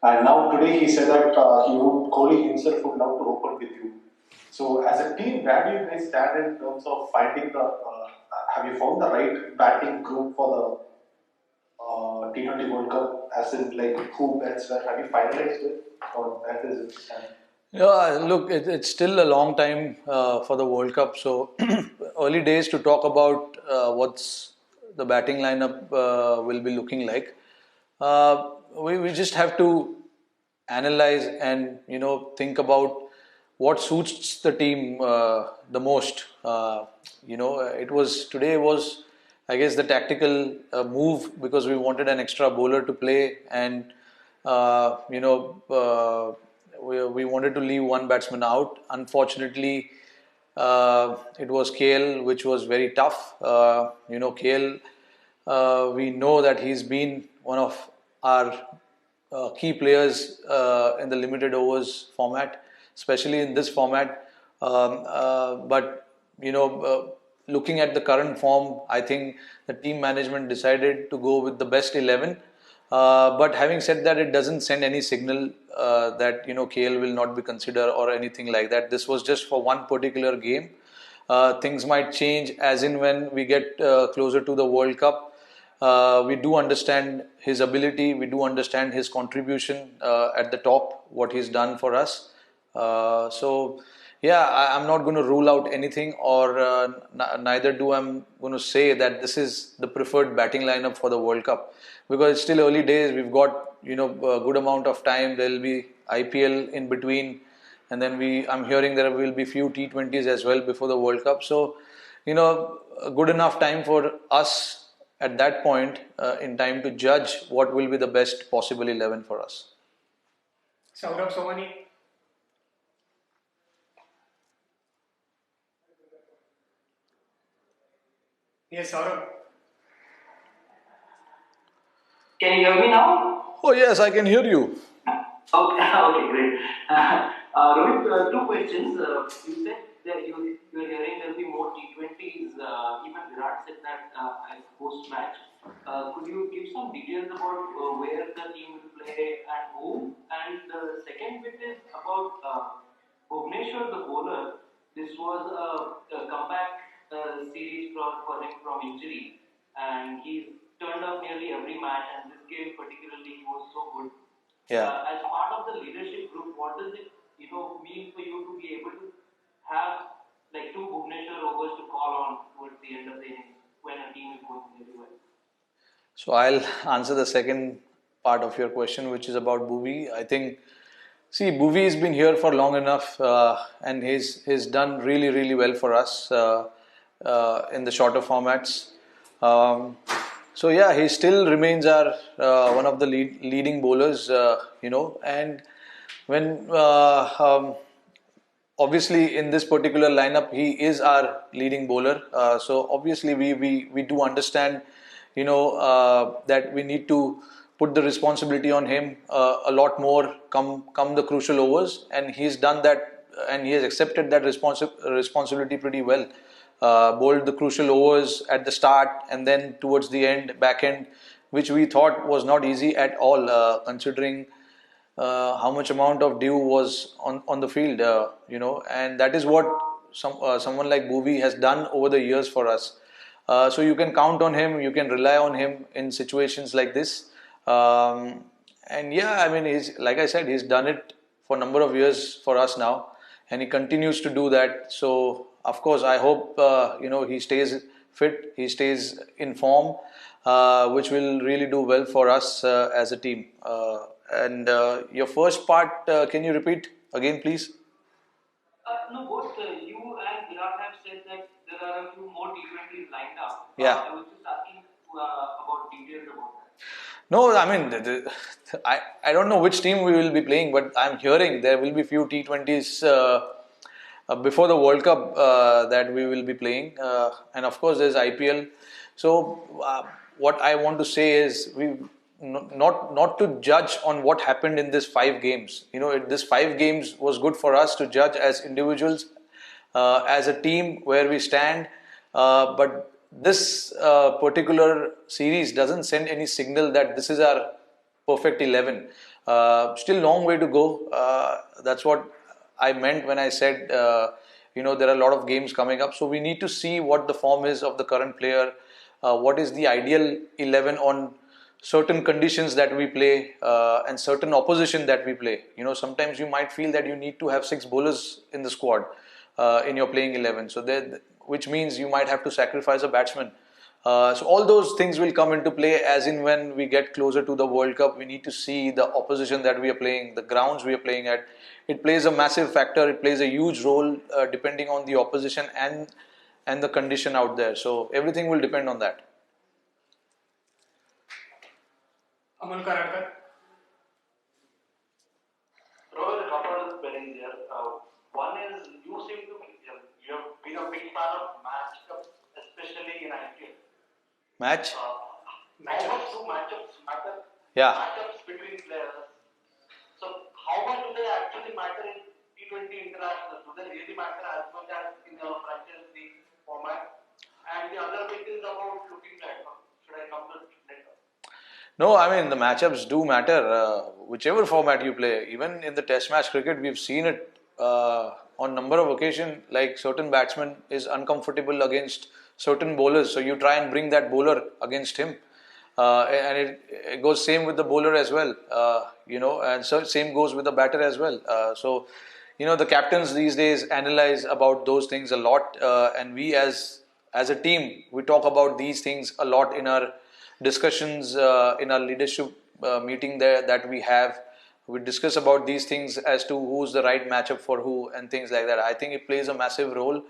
And now today he said that Kohli himself would love to open with you. So as a team, where do you guys stand in terms of finding the? Have you found the right batting group for the T20 World Cup? As in, like, who bets where? Have you finalized it, or that is it stand? Yeah, look, it's still a long time for the World Cup, so early days to talk about what's the batting lineup will be looking like. We just have to analyze and think about what suits the team the most. It was today was, I guess, the tactical move because we wanted an extra bowler to play, and uh, you know uh, we wanted to leave one batsman out. Unfortunately, it was KL, which was very tough. KL, we know that he's been one of our key players in the limited overs format, especially in this format. But looking at the current form, I think the team management decided to go with the best 11. But having said that, it doesn't send any signal that KL will not be considered or anything like that. This was just for one particular game. Things might change as in when we get closer to the World Cup. We do understand his ability, we do understand his contribution at the top, what he's done for us. So, yeah, I'm not going to rule out anything, or neither do I'm going to say that this is the preferred batting lineup for the World Cup, because it's still early days. We've got a good amount of time. There will be IPL in between, and then I'm hearing there will be few T20s as well before the World Cup. So, a good enough time for us at that point in time to judge what will be the best possible 11 for us. Saurabh Somani. Yes, Saurabh. Can you hear me now? Oh, yes, I can hear you. Okay, okay, great. Rohit, two questions. You said that you're hearing there'll be more T20s. Even Virat said that post match. Could you give some details about where the team will play and whom? And the second bit is about Bhuvneshwar, the bowler. This was a comeback series for him from injury, and he's turned up nearly every match. And this game particularly, he was so good. Yeah. As part of the leadership group, what does it mean for you to be able to have like two Bhuvneshwar overs to call on towards the end of the innings when a team is going really well? So I'll answer the second part of your question, which is about Bhuvi. I think, see, Bhuvi has been here for long enough, and he's done really, really well for us in the shorter formats. So yeah, he still remains our one of the leading bowlers, and when obviously in this particular lineup he is our leading bowler. So obviously we do understand, that we need to put the responsibility on him a lot more come the crucial overs, and he's done that, and he has accepted that responsibility pretty well. Bowled the crucial overs at the start and then towards the back end, which we thought was not easy at all, considering how much amount of dew was on the field, and that is what someone like Bhuvi has done over the years for us. So you can count on him, you can rely on him in situations like this. And yeah, I mean, like I said, he's done it for a number of years for us now, and he continues to do that. So of course, I hope he stays fit, he stays in form, which will really do well for us as a team. And your first part, can you repeat again, please? No, both you and Virat have said that there are a few more T20s lined up. Yeah. I was just asking about details about that. No, I mean, I don't know which team we will be playing, but I'm hearing there will be few T20s before the World Cup that we will be playing, and of course there's IPL. So what I want to say is not to judge on what happened in this 5 games. This 5 games was good for us to judge as individuals, as a team where we stand, but this particular series doesn't send any signal that this is our perfect 11. Still long way to go. That's what I meant when I said, there are a lot of games coming up. So we need to see what the form is of the current player, what is the ideal 11 on certain conditions that we play, and certain opposition that we play. Sometimes you might feel that you need to have 6 bowlers in the squad in your playing 11. So which means you might have to sacrifice a batsman. So all those things will come into play as in when we get closer to the World Cup. We need to see the opposition that we are playing, the grounds we are playing at. It plays a massive factor. It plays a huge role depending on the opposition and the condition out there. So everything will depend on that. Aman Karadkar. Rohit, a couple of spellings here. One is you seem to be, you have been a big fan of matchups, especially in IPL. Match? How much do matchups matter? Yeah. Matchups between players. So how much do they actually matter in T20 internationals? Do they really matter as much as in the franchise league format? And the other bit is about looking at. Should I come to it later? No, I mean the matchups do matter, whichever format you play. Even in the Test match cricket, we've seen it on number of occasions. Like certain batsman is uncomfortable against certain bowlers, so you try and bring that bowler against him, and it goes same with the bowler as well. And so same goes with the batter as well. So the captains these days analyze about those things a lot, and we as a team we talk about these things a lot in our discussions, in our leadership meeting there that we have. We discuss about these things as to who's the right matchup for who and things like that. I think it plays a massive role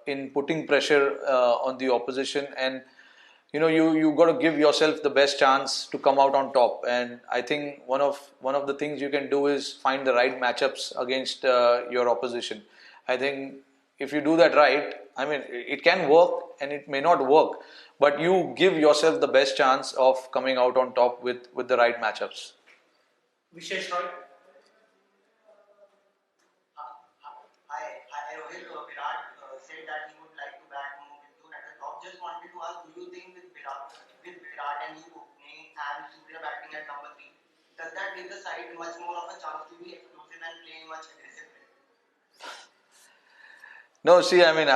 in putting pressure on the opposition, and you got to give yourself the best chance to come out on top. And I think one of the things you can do is find the right matchups against your opposition. I think if you do that right, I mean it can work and it may not work, but you give yourself the best chance of coming out on top with the right matchups. Vishesh Roy. Hi, Rohit. Virat said that he would like to bat more with you at the top. Just wanted to ask, do you think with Virat and you opening and Surya batting at number 3, does that give the side much more of a chance to be explosive and playing much aggressively? No, see, I mean,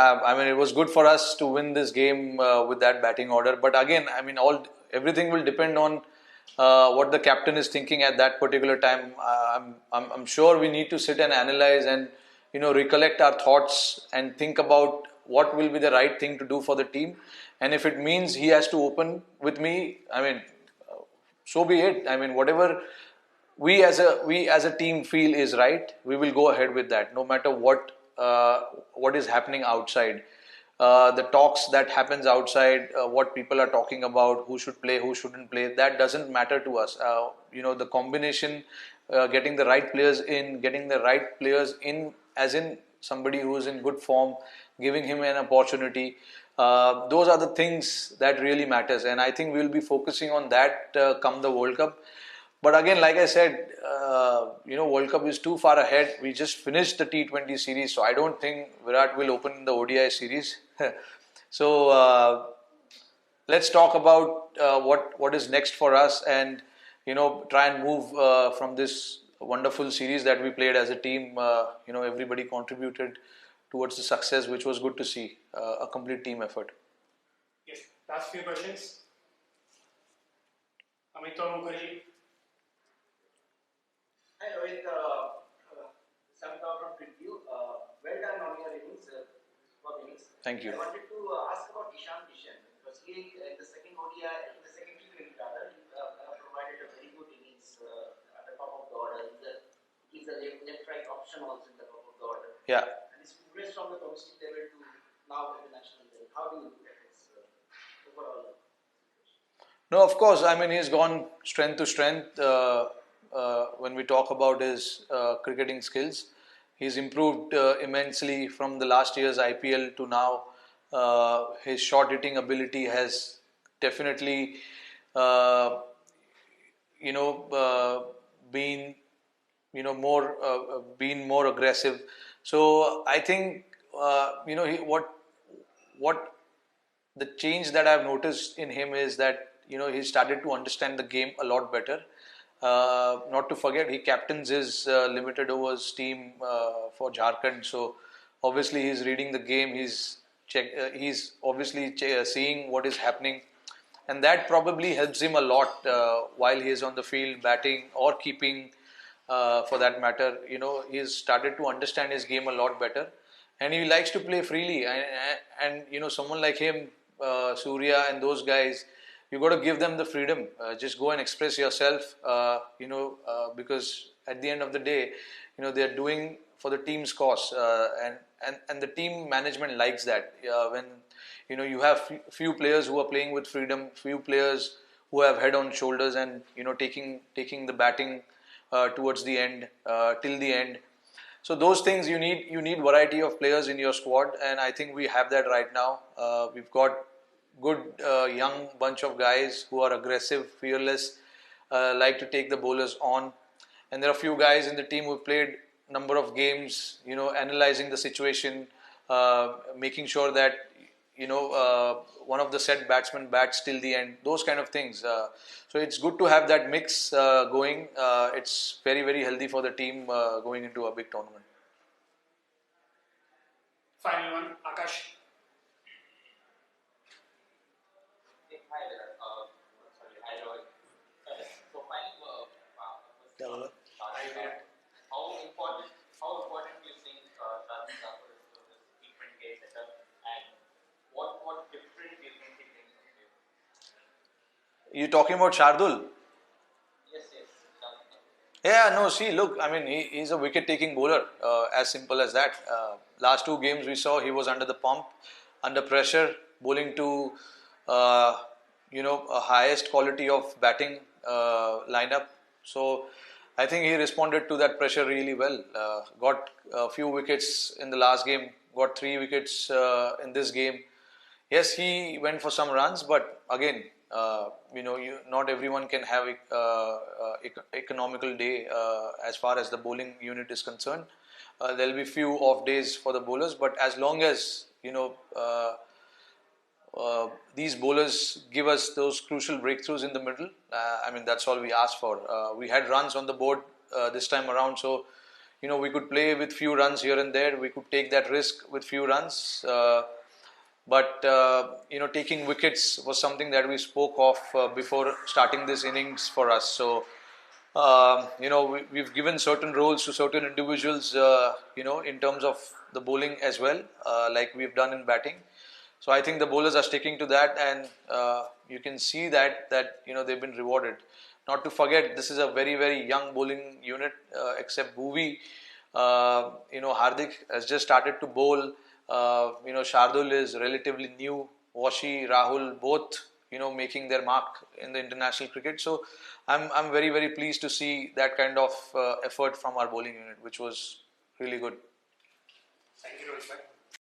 it was good for us to win this game with that batting order. But again, I mean, everything will depend on what the captain is thinking at that particular time. I'm sure we need to sit and analyze and recollect our thoughts and think about what will be the right thing to do for the team. And if it means he has to open with me, I mean, so be it. I mean, whatever we as a team feel is right, we will go ahead with that, no matter what is happening outside. The talks that happens outside, what people are talking about, who should play, who shouldn't play, that doesn't matter to us. The combination, getting the right players in, as in somebody who is in good form, giving him an opportunity. Those are the things that really matters, and I think we will be focusing on that come the World Cup. But again, like I said, World Cup is too far ahead. We just finished the T20 series, so I don't think Virat will open the ODI series. So let's talk about what is next for us, and try and move from this wonderful series that we played as a team. Everybody contributed towards the success, which was good to see. A complete team effort. Yes, last few questions. Amitabh Mukherjee. Hi, Rohit. Samita from Preview. Well done on your innings. Thank you. I wanted to ask about Ishan Kishan, because he, in the second ODI, in the second T20 rather, he provided a very good innings at the top of the order. He's a left-right option also in the top of the order. Yeah. And he's progressed from the domestic level to now the national level. How do you look at his overall? No, of course. I mean, he's gone strength to strength. When we talk about his cricketing skills, he's improved immensely from the last year's IPL to now. His short hitting ability has definitely, been more aggressive. So I think what the change that I've noticed in him is that he started to understand the game a lot better. Not to forget, he captains his limited overs team for Jharkhand. So obviously he's reading the game. He's obviously seeing what is happening, and that probably helps him a lot while he is on the field, batting or keeping. For that matter, he's started to understand his game a lot better, and he likes to play freely. And someone like him, Surya, and those guys, you got to give them the freedom. Just go and express yourself. Because at the end of the day, they're doing for the team's cause, and the team management likes that. When you have few players who are playing with freedom, few players who have head on shoulders, and taking the batting towards the end, till the end. So those things you need variety of players in your squad, and I think we have that right now. We've got good young bunch of guys who are aggressive, fearless, like to take the bowlers on, and there are a few guys in the team who've played number of games, analyzing the situation, making sure that one of the set batsmen bats till the end. Those kind of things. So it's good to have that mix going. It's very, very healthy for the team going into a big tournament. Final one, Akash. Hi there. Sorry, hi Rohit. So final how important do you think Shardul Thakur is to this T20 setup, and what different do you think he brings to the table? You talking about Shardul? Yes, Shardul Thakur. Yeah, no, see, look, I mean, he's a wicket-taking bowler, as simple as that. Last two games we saw he was under the pump, under pressure, bowling to, a highest quality of batting lineup. So I think he responded to that pressure really well. Got a few wickets in the last game, got 3 wickets in this game. Yes, he went for some runs, but again, not everyone can have economical day as far as the bowling unit is concerned. There'll be few off days for the bowlers, but as long as these bowlers give us those crucial breakthroughs in the middle, that's all we ask for. We had runs on the board this time around, so we could play with few runs here and there. We could take that risk with few runs. But taking wickets was something that we spoke of before starting this innings for us. So, we've given certain roles to certain individuals, in terms of the bowling as well, like we've done in batting. So I think the bowlers are sticking to that, and you can see that they've been rewarded. Not to forget, this is a very, very young bowling unit, except Bhuvi. Hardik has just started to bowl. Shardul is relatively new. Washi, Rahul, both making their mark in the international cricket. So I'm very, very pleased to see that kind of effort from our bowling unit, which was really good. Thank you, Rohit bhai.